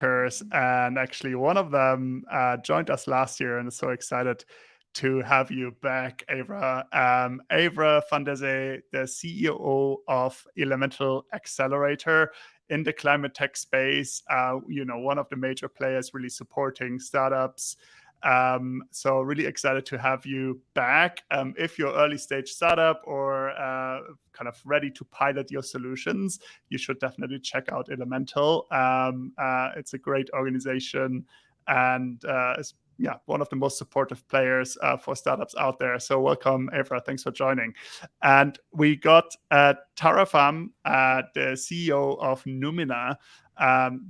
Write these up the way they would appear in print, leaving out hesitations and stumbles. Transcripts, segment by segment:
and actually one of them joined us last year and is so excited to have you back, Avra. Avra Van Der Zee, the CEO of Elemental Accelerator in the climate tech space, one of the major players really supporting startups. So really excited to have you back. If you're early stage startup or kind of ready to pilot your solutions, you should definitely check out Elemental. It's a great organization and is one of the most supportive players for startups out there. So welcome, Avra. Thanks for joining. And we got Tara Phum, the CEO of Numina,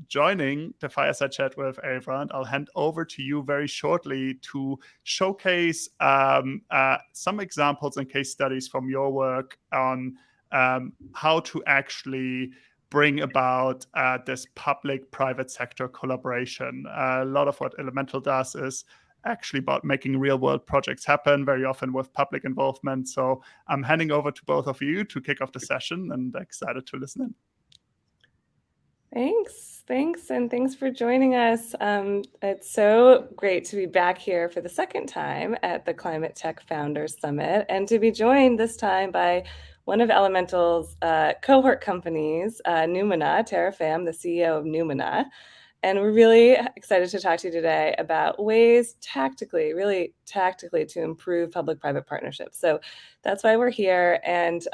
joining the fireside chat with Avra. And I'll hand over to you very shortly to showcase some examples and case studies from your work on how to actually bring about this public-private sector collaboration. A lot of what Elemental does is actually about making real-world projects happen, very often with public involvement. So I'm handing over to both of you to kick off the session and excited to listen in. Thanks, and thanks for joining us. It's so great to be back here for the second time at the Climate Tech Founders Summit, and to be joined this time by one of Elemental's cohort companies, Numina, Tara Phum, the CEO of Numina. And we're really excited to talk to you today about ways really tactically to improve public-private partnerships. So that's why we're here. And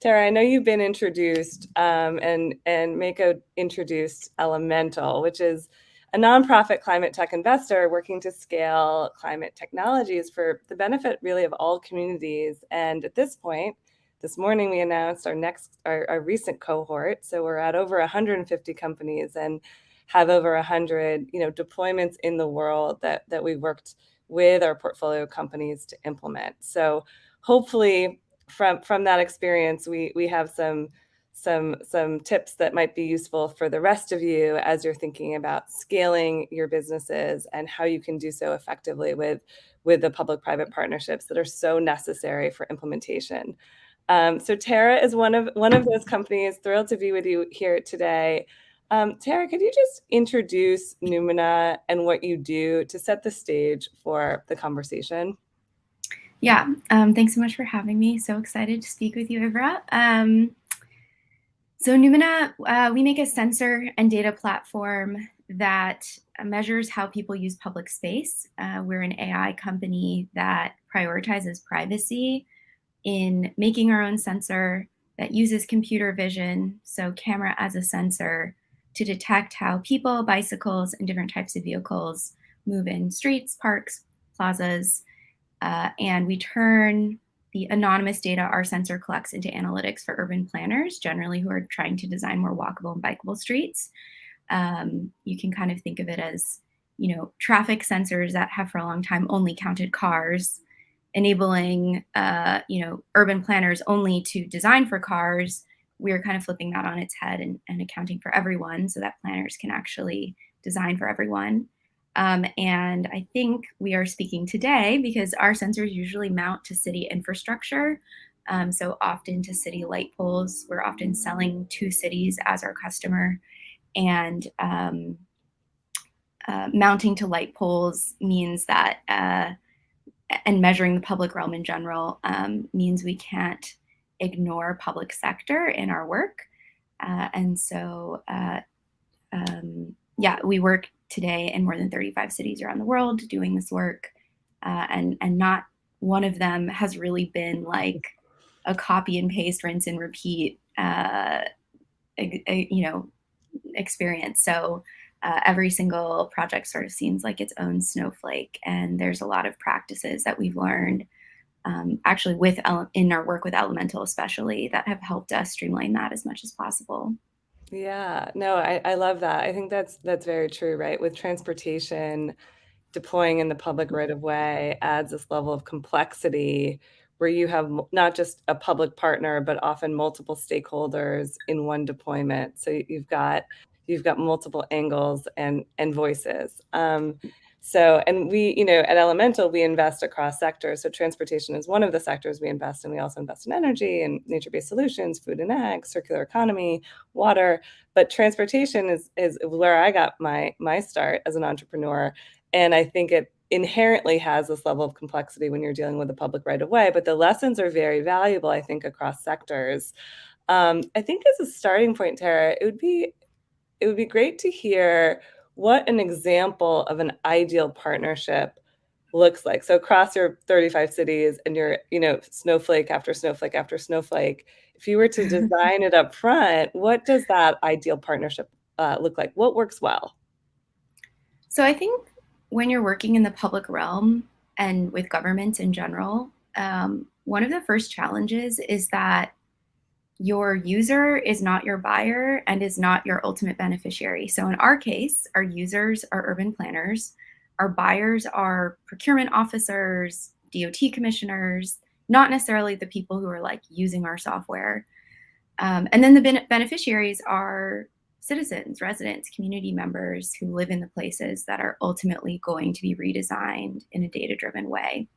Tara, I know you've been introduced and Mako introduced Elemental, which is a nonprofit climate tech investor working to scale climate technologies for the benefit really of all communities. And at this point, this morning we announced our recent cohort. So we're at over 150 companies and have over 100 deployments in the world that we've worked with our portfolio companies to implement. So hopefully from that experience, we have some tips that might be useful for the rest of you as you're thinking about scaling your businesses and how you can do so effectively with the public-private partnerships that are so necessary for implementation. So Tara is one of those companies. Thrilled to be with you here today. Tara, could you just introduce Numina and what you do to set the stage for the conversation? Yeah, thanks so much for having me. So excited to speak with you, Avra. So Numina, we make a sensor and data platform that measures how people use public space. We're an AI company that prioritizes privacy in making our own sensor that uses computer vision, so camera as a sensor, to detect how people, bicycles, and different types of vehicles move in streets, parks, plazas, and we turn the anonymous data our sensor collects into analytics for urban planners, generally who are trying to design more walkable and bikeable streets. You can kind of think of it as, traffic sensors that have for a long time only counted cars, enabling, urban planners only to design for cars. We're kind of flipping that on its head and accounting for everyone so that planners can actually design for everyone. And I think we are speaking today because our sensors usually mount to city infrastructure. So often to city light poles. We're often selling to cities as our customer. And mounting to light poles means that, and measuring the public realm in general, means we can't ignore public sector in our work. And so, we work today in more than 35 cities around the world doing this work. And not one of them has really been like a copy and paste, rinse and repeat, experience. So every single project sort of seems like its own snowflake. And there's a lot of practices that we've learned actually in our work with Elemental especially that have helped us streamline that as much as possible. Yeah, no, I love that. I think that's very true, right? With transportation, deploying in the public right of way adds this level of complexity where you have not just a public partner, but often multiple stakeholders in one deployment. So you've got multiple angles and voices. So, and we, at Elemental, we invest across sectors. So transportation is one of the sectors we invest in. We also invest in energy and nature-based solutions, food and ag, circular economy, water. But transportation is where I got my start as an entrepreneur. And I think it inherently has this level of complexity when you're dealing with the public right away. But the lessons are very valuable, I think, across sectors. I think as a starting point, Tara, it would be great to hear what an example of an ideal partnership looks like. So across your 35 cities and your, snowflake after snowflake after snowflake, if you were to design it up front, what does that ideal partnership look like? What works well? So I think when you're working in the public realm and with governments in general, one of the first challenges is that your user is not your buyer and is not your ultimate beneficiary. So in our case, our users are urban planners. Our buyers are procurement officers, DOT commissioners, not necessarily the people who are like using our software. And then the beneficiaries are citizens, residents, community members who live in the places that are ultimately going to be redesigned in a data-driven way.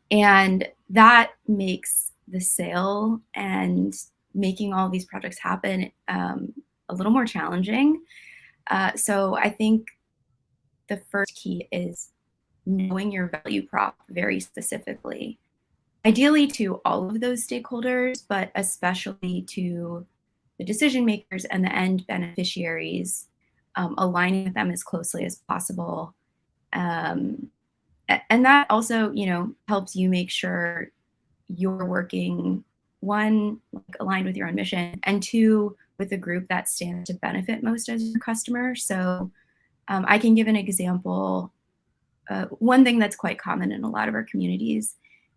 And that makes the sale and making all these projects happen a little more challenging. So I think the first key is knowing your value prop very specifically, ideally to all of those stakeholders, but especially to the decision makers and the end beneficiaries, aligning with them as closely as possible. And that also, helps you make sure you're working, one, aligned with your own mission, and two, with the group that stands to benefit most as your customer. So I can give an example. One thing that's quite common in a lot of our communities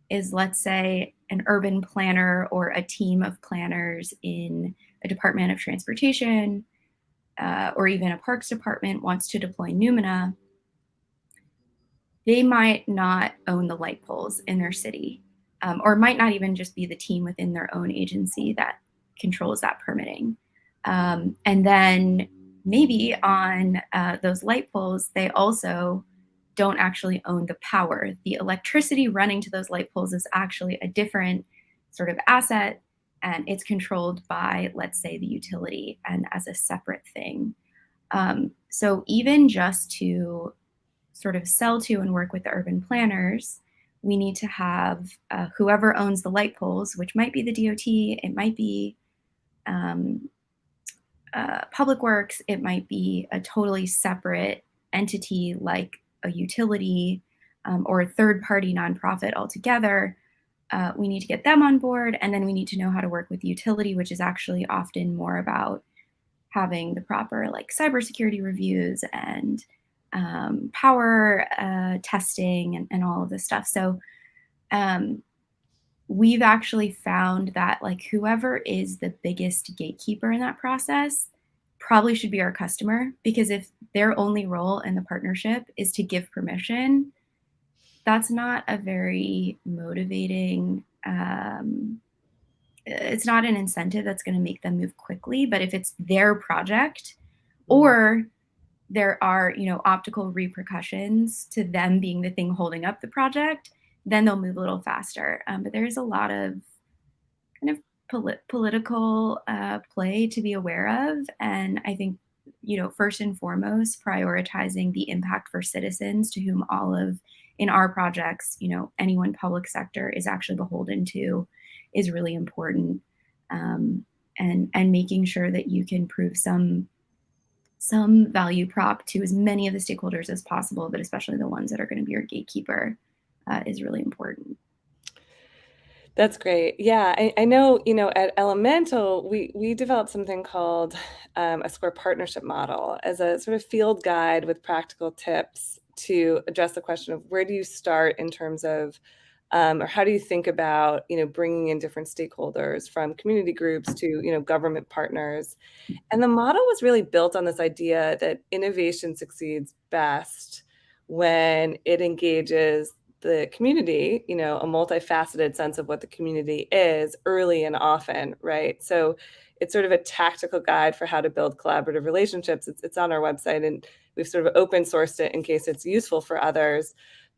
is, let's say, an urban planner or a team of planners in a department of transportation or even a parks department wants to deploy Numina. They might not own the light poles in their city, or might not even just be the team within their own agency that controls that permitting. And then maybe on those light poles, they also don't actually own the power. The electricity running to those light poles is actually a different sort of asset, and it's controlled by, let's say, the utility and as a separate thing. So even just to sort of sell to and work with the urban planners, we need to have whoever owns the light poles, which might be the DOT, it might be Public Works, it might be a totally separate entity like a utility or a third-party nonprofit altogether. We need to get them on board, and then we need to know how to work with the utility, which is actually often more about having the proper cybersecurity reviews and power testing and all of this stuff. So we've actually found that whoever is the biggest gatekeeper in that process probably should be our customer, because if their only role in the partnership is to give permission, that's not a very motivating, it's not an incentive that's going to make them move quickly. But if it's their project, or there are, optical repercussions to them being the thing holding up the project, then they'll move a little faster. But there's a lot of kind of political play to be aware of. And I think, first and foremost, prioritizing the impact for citizens, to whom all of, in our projects, anyone public sector is actually beholden to, is really important. And making sure that you can prove some value prop to as many of the stakeholders as possible, but especially the ones that are going to be your gatekeeper, is really important. That's great. Yeah, I know, at Elemental, we developed something called a Square partnership model as a sort of field guide with practical tips to address the question of where do you start in terms of, or how do you think about, bringing in different stakeholders, from community groups to, government partners. And the model was really built on this idea that innovation succeeds best when it engages the community, a multifaceted sense of what the community is, early and often, right? So it's sort of a tactical guide for how to build collaborative relationships. It's on our website, and we've sort of open sourced it in case it's useful for others.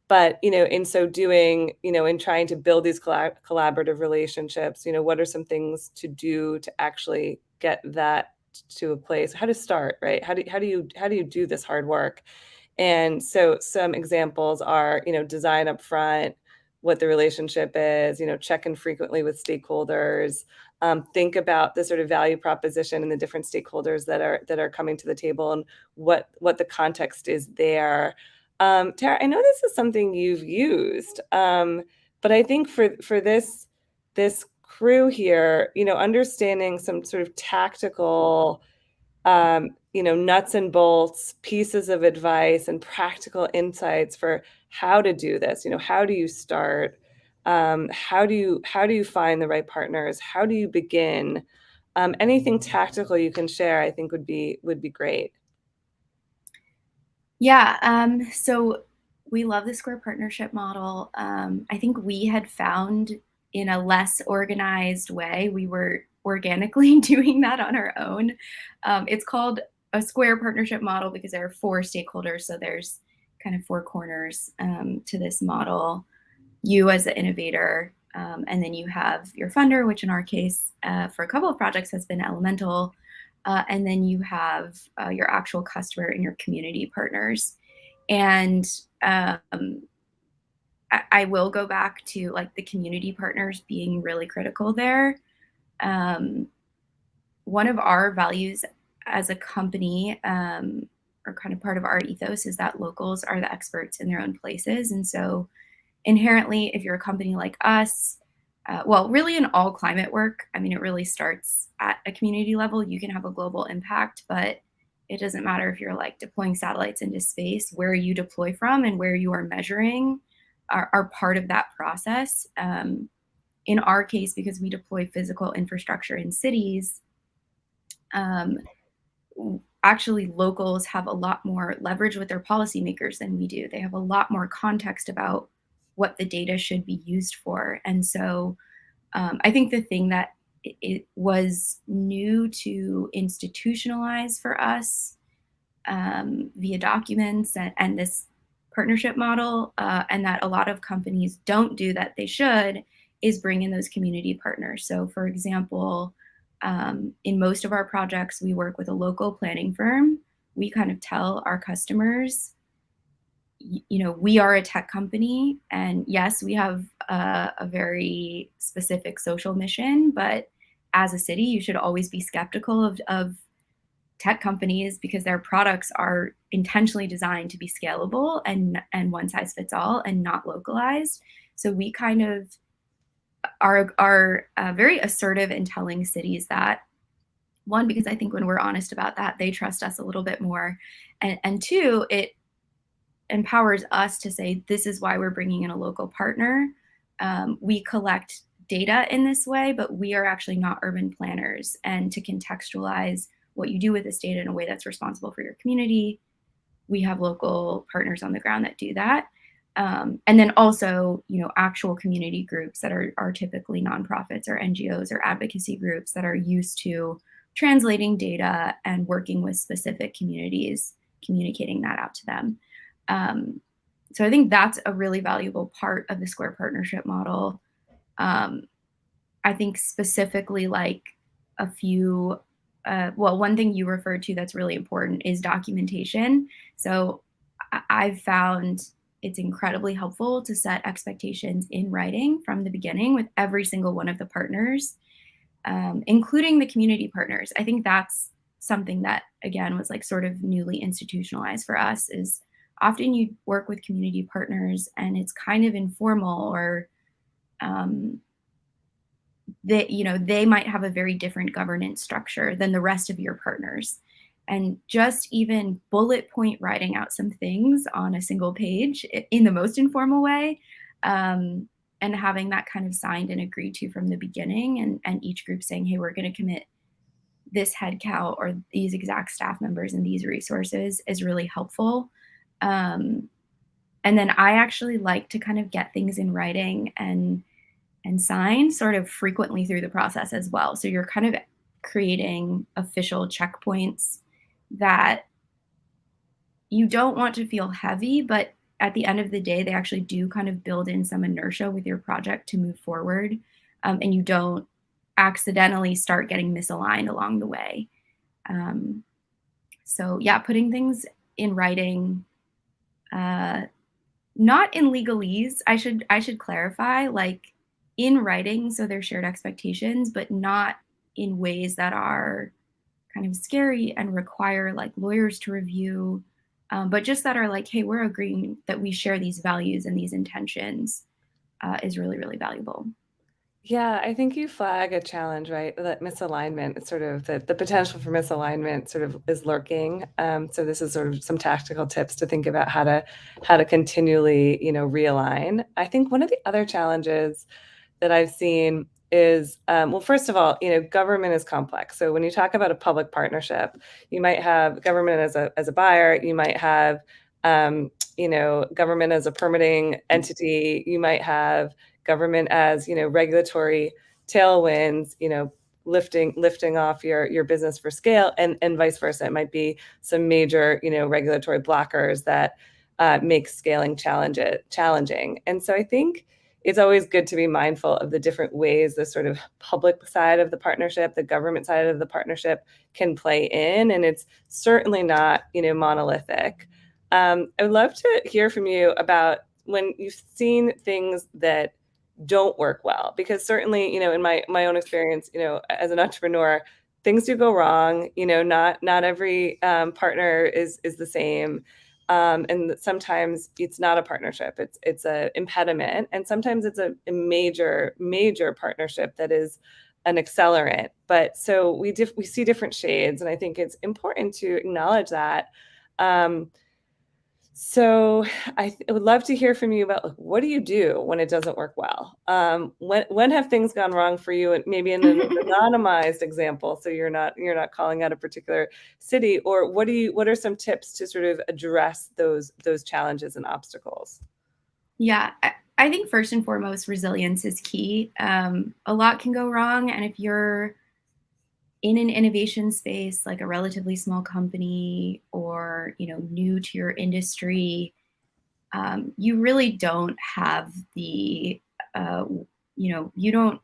But, in so doing, in trying to build these collaborative relationships, what are some things to do to actually get that to a place? How to start, right? How do you do this hard work? And so some examples are, design up front, what the relationship is, check in frequently with stakeholders, think about the sort of value proposition and the different stakeholders that are coming to the table, and what the context is there. Tara, I know this is something you've used, but I think for this crew here, understanding some sort of tactical, nuts and bolts, pieces of advice and practical insights for how to do this. How do you start? How do you find the right partners? How do you begin? Anything tactical you can share, I think would be great. Yeah, so we love the Square partnership model. I think we had found in a less organized way, we were organically doing that on our own. It's called a Square partnership model because there are 4 stakeholders. So there's kind of 4 corners to this model. You as the innovator, and then you have your funder, which in our case, for a couple of projects has been Elemental. And then you have your actual customer and your community partners. And I will go back to like the community partners being really critical there. One of our values as a company, or kind of part of our ethos, is that locals are the experts in their own places. And so inherently, if you're a company like us, well, really in all climate work, I mean, it really starts at a community level. You can have a global impact, but it doesn't matter if you're like deploying satellites into space. Where you deploy from and where you are measuring are part of that process. In our case, because we deploy physical infrastructure in cities, actually locals have a lot more leverage with their policymakers than we do. They have a lot more context about what the data should be used for. And so I think the thing that it was new to institutionalize for us via documents and this partnership model, and that a lot of companies don't do that they should, is bring in those community partners. So for example, in most of our projects, we work with a local planning firm. We kind of tell our customers, we are a tech company, and yes, we have a very specific social mission, but as a city, you should always be skeptical of tech companies because their products are intentionally designed to be scalable and one size fits all and not localized. So we kind of are very assertive in telling cities that, one, because I think when we're honest about that, they trust us a little bit more, and two, it empowers us to say, this is why we're bringing in a local partner. We collect data in this way, but we are actually not urban planners. And to contextualize what you do with this data in a way that's responsible for your community, we have local partners on the ground that do that. And then also, actual community groups that are typically nonprofits or NGOs or advocacy groups that are used to translating data and working with specific communities, communicating that out to them. So I think that's a really valuable part of the Square partnership model. I think specifically like a few, one thing you referred to that's really important is documentation. So I've found it's incredibly helpful to set expectations in writing from the beginning with every single one of the partners, including the community partners. I think that's something that, again, was like sort of newly institutionalized for us. Is often you work with community partners and it's kind of informal, or they might have a very different governance structure than the rest of your partners. And just even bullet point writing out some things on a single page in the most informal way, and having that kind of signed and agreed to from the beginning, and each group saying, hey, we're going to commit this head count or these exact staff members and these resources, is really helpful. And then I actually like to kind of get things in writing and sign sort of frequently through the process as well. So you're kind of creating official checkpoints that you don't want to feel heavy, but at the end of the day, they actually do kind of build in some inertia with your project to move forward, and you don't accidentally start getting misaligned along the way. So yeah, putting things in writing, not in legalese. I should clarify, like in writing, so they're shared expectations, but not in ways that are kind of scary and require like lawyers to review, but just that are like, hey, we're agreeing that we share these values and these intentions, is really, really valuable. Yeah, I think you flag a challenge, right? That misalignment, it's sort of the potential for misalignment sort of is lurking. So this is sort of some tactical tips to think about how to continually, realign. I think one of the other challenges that I've seen is, well, first of all, government is complex. So when you talk about a public partnership, you might have government as a buyer, you might have, government as a permitting entity, you might have government as, regulatory tailwinds, lifting off your business for scale, and vice versa. It might be some major, regulatory blockers that make scaling challenging. And so I think it's always good to be mindful of the different ways the sort of public side of the partnership, the government side of the partnership can play in. And it's certainly not, monolithic. I would love to hear from you about when you've seen things that don't work well, because certainly, in my own experience, as an entrepreneur, things do go wrong. Not every partner is the same. And sometimes it's not a partnership, it's an impediment. And sometimes it's a major partnership that is an accelerant. But so we see different shades, and I think it's important to acknowledge that. So I would love to hear from you about, like, what do you do when it doesn't work well? When have things gone wrong for you? And maybe in an anonymized example, so you're not calling out a particular city, or what are some tips to sort of address those challenges and obstacles? Yeah, I think first and foremost, resilience is key. A lot can go wrong, and if you're in an innovation space, like a relatively small company or, new to your industry, you really don't have the, you don't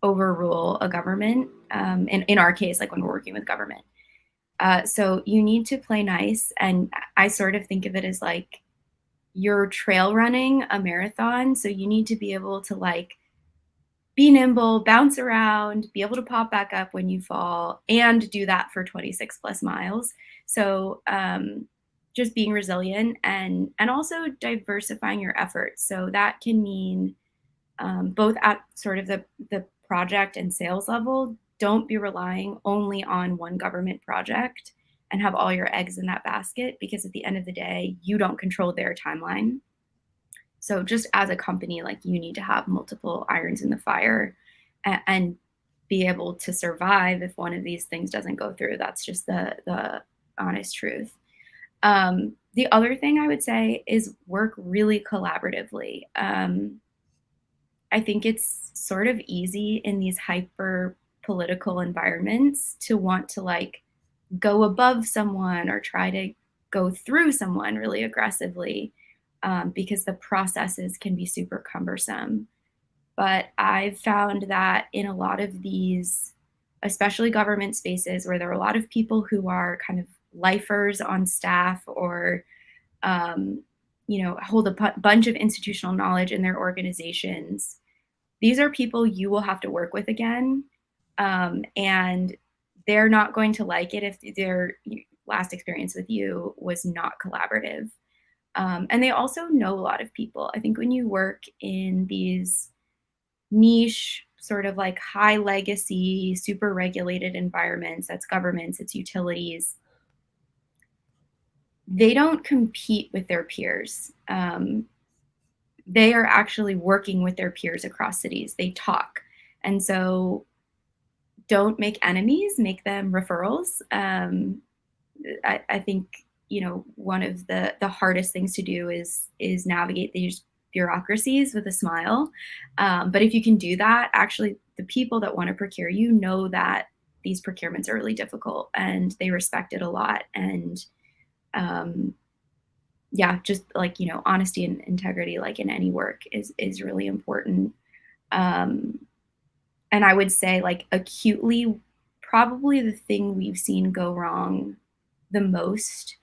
overrule a government. In our case, like when we're working with government. So you need to play nice. And I sort of think of it as like you're trail running a marathon. So you need to be able to like be nimble, bounce around, be able to pop back up when you fall, and do that for 26 plus miles. So just being resilient and also diversifying your efforts. So that can mean both at sort of the project and sales level. Don't be relying only on one government project and have all your eggs in that basket, because at the end of the day, you don't control their timeline. So just as a company, like, you need to have multiple irons in the fire and be able to survive if one of these things doesn't go through. That's just the honest truth. The other thing I would say is work really collaboratively. I think it's sort of easy in these hyper political environments to want to like go above someone or try to go through someone really aggressively. Because the processes can be super cumbersome. But I've found that in a lot of these, especially government spaces where there are a lot of people who are kind of lifers on staff or, hold a bunch of institutional knowledge in their organizations, these are people you will have to work with again. And they're not going to like it if their last experience with you was not collaborative. And they also know a lot of people. I think when you work in these niche, sort of like high legacy, super regulated environments, that's governments, it's utilities, they don't compete with their peers. They are actually working with their peers across cities. They talk. And so don't make enemies, make them referrals. I think, one of the hardest things to do is navigate these bureaucracies with a smile. But if you can do that, actually the people that want to procure you know that these procurements are really difficult, and they respect it a lot. And yeah, just like, honesty and integrity, like in any work, is really important. And I would say, like, acutely, probably the thing we've seen go wrong the most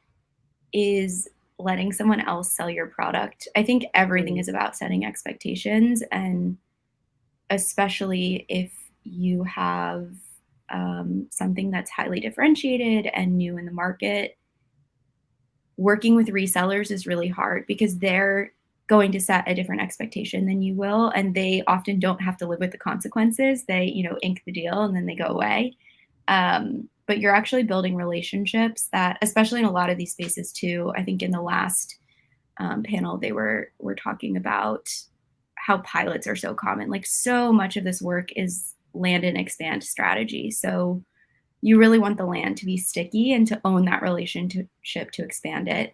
is letting someone else sell your product. I think everything is about setting expectations, and especially if you have something that's highly differentiated and new in the market, working with resellers is really hard because they're going to set a different expectation than you will, and they often don't have to live with the consequences. They, ink the deal and then they go away. But you're actually building relationships that, especially in a lot of these spaces too, I think in the last panel, they were talking about how pilots are so common. Like, so much of this work is land and expand strategy. So you really want the land to be sticky and to own that relationship to expand it.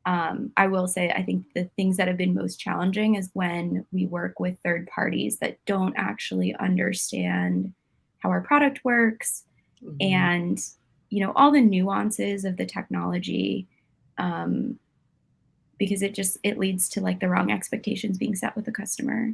I will say, I think the things that have been most challenging is when we work with third parties that don't actually understand how our product works, and, all the nuances of the technology, because it leads to, like, the wrong expectations being set with the customer.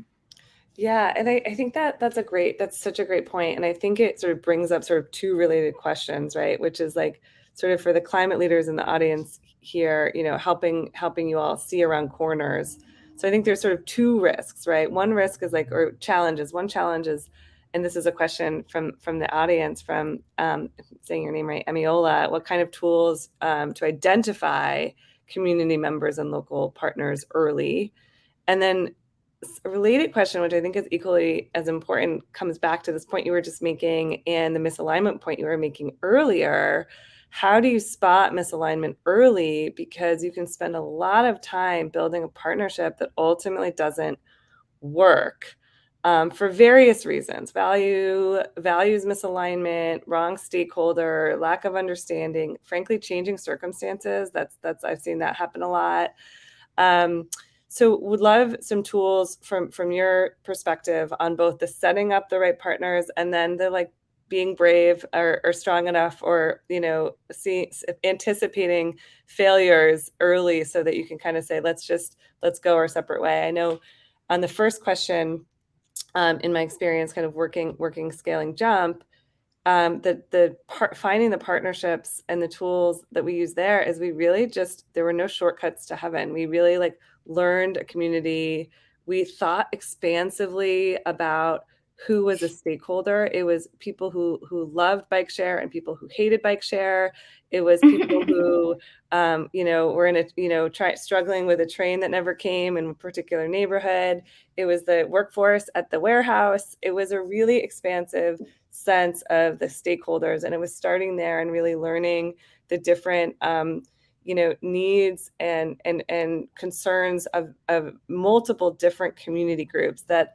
Yeah, and I think that's such a great point. And I think it sort of brings up sort of two related questions, right? Which is, like, sort of for the climate leaders in the audience here, helping you all see around corners. So I think there's sort of two risks, right? One risk is or challenges. One challenge is, and this is a question from the audience, from saying your name right, Emiola, what kind of tools to identify community members and local partners early? And then a related question, which I think is equally as important, comes back to this point you were just making and the misalignment point you were making earlier. How do you spot misalignment early? Because you can spend a lot of time building a partnership that ultimately doesn't work for various reasons: values misalignment, wrong stakeholder, lack of understanding, frankly, changing circumstances. That's I've seen that happen a lot. So would love some tools from your perspective on both the setting up the right partners and then the, like, being brave or strong enough, or, anticipating failures early so that you can kind of say, let's go our separate way. I know on the first question, in my experience, kind of working scaling Jump, finding the partnerships and the tools that we use there is there were no shortcuts to heaven. We really learned a community. We thought expansively about who was a stakeholder. It was people who loved bike share and people who hated bike share. It was people who, were in struggling with a train that never came in a particular neighborhood. It was the workforce at the warehouse. It was a really expansive sense of the stakeholders. And it was starting there and really learning the different, needs and concerns of multiple different community groups that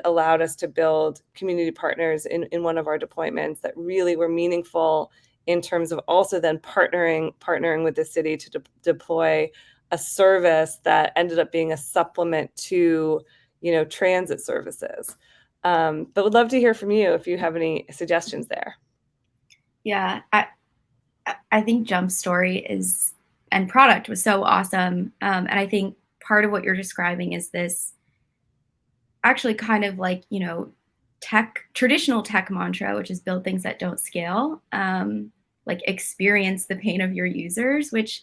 allowed us to build community partners in one of our deployments that really were meaningful in terms of also then partnering with the city to deploy a service that ended up being a supplement to, transit services. But would love to hear from you if you have any suggestions there. Yeah, I think Jump's story and product was so awesome. And I think part of what you're describing is this actually kind of like, traditional tech mantra, which is build things that don't scale, like experience the pain of your users, which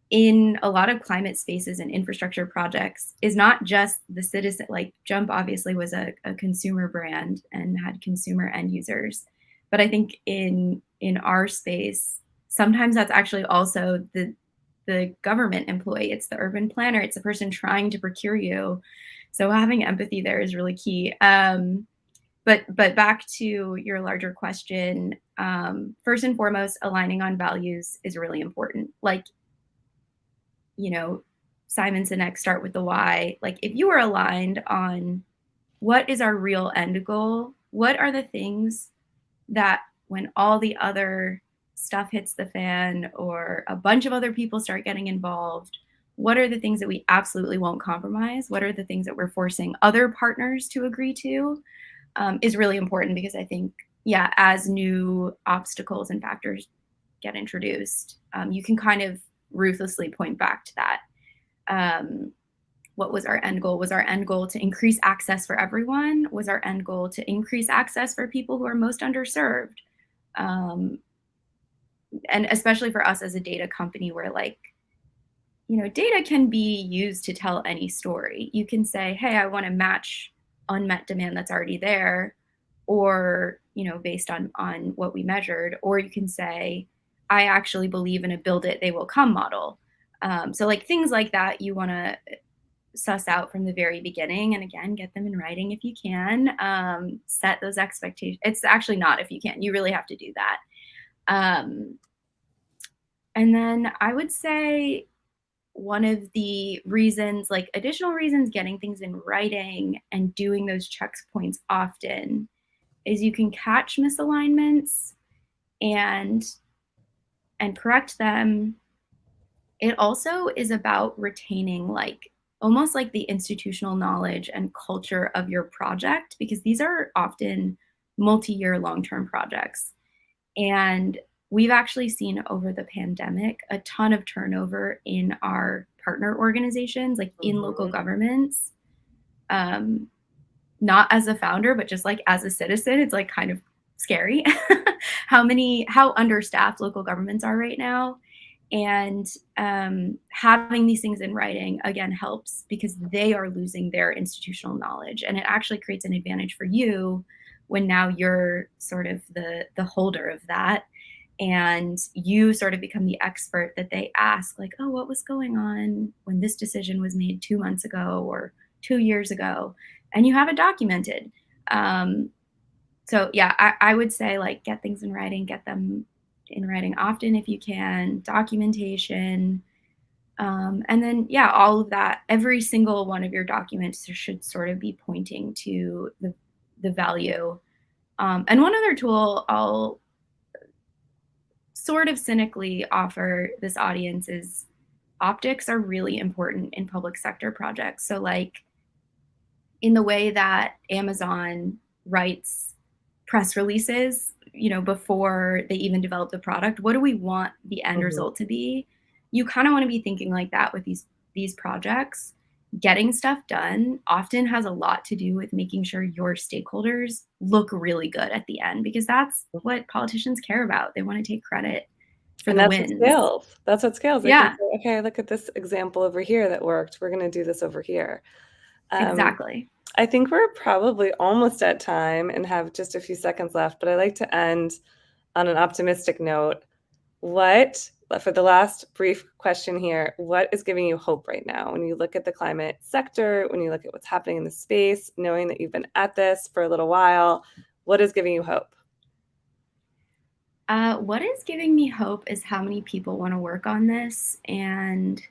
in a lot of climate spaces and infrastructure projects is not just the citizen. Like, Jump obviously was a consumer brand and had consumer end users. But I think in our space, sometimes that's actually also the government employee. It's the urban planner. It's the person trying to procure you. So having empathy there is really key. But back to your larger question, first and foremost, aligning on values is really important. Like, Simon Sinek, start with the why. Like, if you are aligned on what is our real end goal, what are the things that when all the other stuff hits the fan or a bunch of other people start getting involved, what are the things that we absolutely won't compromise? What are the things that we're forcing other partners to agree to? Is really important, because I think, yeah, as new obstacles and factors get introduced, you can kind of ruthlessly point back to that. What was our end goal? Was our end goal to increase access for everyone? Was our end goal to increase access for people who are most underserved? And especially for us as a data company, where like, data can be used to tell any story. You can say, hey, I want to match unmet demand that's already there, or, based on what we measured, or you can say, I actually believe in a build it, they will come model. So like things like that, you want to suss out from the very beginning, and again, get them in writing if you can. Set those expectations. It's actually not if you can, you really have to do that. And then I would say one of the reasons, like additional reasons, getting things in writing and doing those checkpoints often is you can catch misalignments and correct them. It also is about retaining like almost like the institutional knowledge and culture of your project, because these are often multi-year long-term projects. And we've actually seen over the pandemic a ton of turnover in our partner organizations, like in local governments. Not as a founder, but just like as a citizen, it's like kind of scary how understaffed local governments are right now. And having these things in writing, again, helps because they are losing their institutional knowledge. And it actually creates an advantage for you when now you're sort of the holder of that. And you sort of become the expert that they ask, like, oh, what was going on when this decision was made 2 months ago or 2 years ago? And you have it documented. So yeah, I would say like get things in writing, get them in writing often if you can, documentation. And then, yeah, all of that, every single one of your documents should sort of be pointing to the value. And one other tool I'll sort of cynically offer this audience is optics are really important in public sector projects. So like in the way that Amazon writes press releases, before they even develop the product, what do we want the end result to be? You kind of want to be thinking like that with these projects. Getting stuff done often has a lot to do with making sure your stakeholders look really good at the end, because that's what politicians care about. They want to take credit for the wins. That's what scales. Yeah. Say, okay, look at this example over here that worked. We're going to do this over here. Exactly. I think we're probably almost at time and have just a few seconds left, but I like to end on an optimistic note. For the last brief question here, what is giving you hope right now when you look at the climate sector, when you look at what's happening in the space, knowing that you've been at this for a little while? What is giving you hope? What is giving me hope is how many people want to work on this. And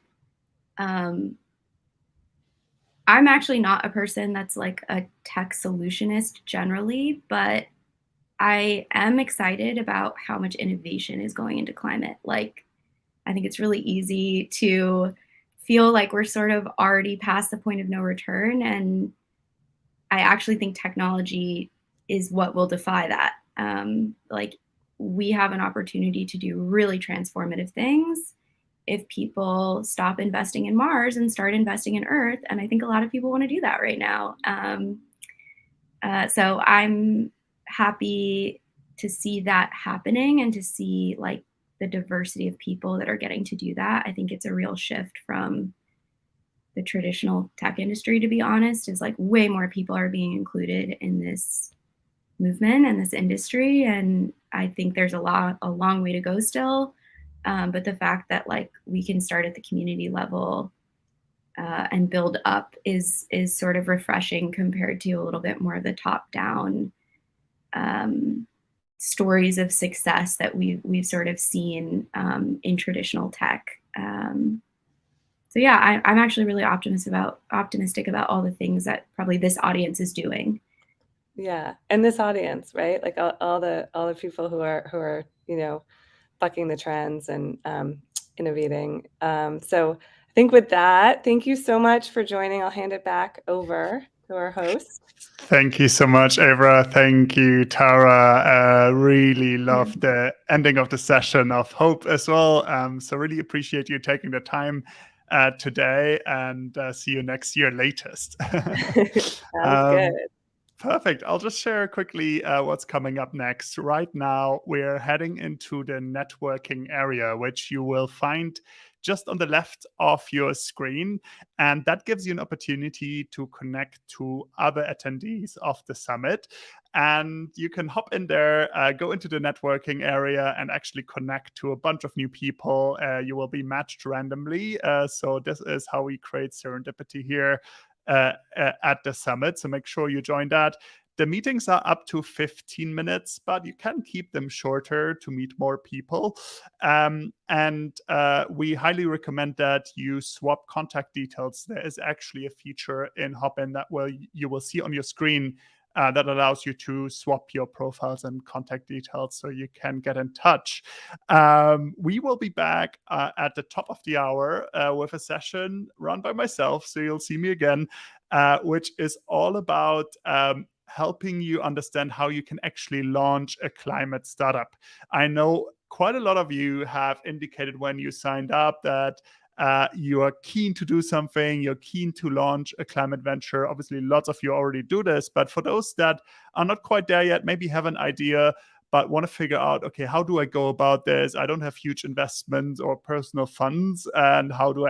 I'm actually not a person that's like a tech solutionist generally, but I am excited about how much innovation is going into climate. Like, I think it's really easy to feel like we're sort of already past the point of no return. And I actually think technology is what will defy that. Like, we have an opportunity to do really transformative things if people stop investing in Mars and start investing in Earth. And I think a lot of people want to do that right now. So I'm happy to see that happening and to see like the diversity of people that are getting to do that. I think it's a real shift from the traditional tech industry, to be honest, is like way more people are being included in this movement and this industry. And I think there's a long way to go still. But the fact that like we can start at the community level and build up is sort of refreshing compared to a little bit more of the top down stories of success that we've sort of seen in traditional tech. So yeah, I'm actually really optimistic about all the things that probably this audience is doing. Yeah, and this audience, right? Like all the people who are bucking the trends and innovating. So I think with that, thank you so much for joining. I'll hand it back over. to our host. Thank you so much, Avra. Thank you, Tara. Really love the ending of the session of hope as well. So really appreciate you taking the time today, and see you next year latest. Sounds good. Perfect. I'll just share quickly what's coming up next. Right now, we're heading into the networking area, which you will find just on the left of your screen. And that gives you an opportunity to connect to other attendees of the summit. And you can hop in there, go into the networking area, and actually connect to a bunch of new people. You will be matched randomly. So this is how we create serendipity here at the summit. So make sure you join that. The meetings are up to 15 minutes, but you can keep them shorter to meet more people. And we highly recommend that you swap contact details. There is actually a feature in Hopin that you will see on your screen that allows you to swap your profiles and contact details so you can get in touch. We will be back at the top of the hour with a session run by myself, so you'll see me again, which is all about helping you understand how you can actually launch a climate startup. I know quite a lot of you have indicated when you signed up that you are keen to do something, you're keen to launch a climate venture. Obviously, lots of you already do this, but for those that are not quite there yet, maybe have an idea, but want to figure out, okay, how do I go about this? I don't have huge investments or personal funds, and how do I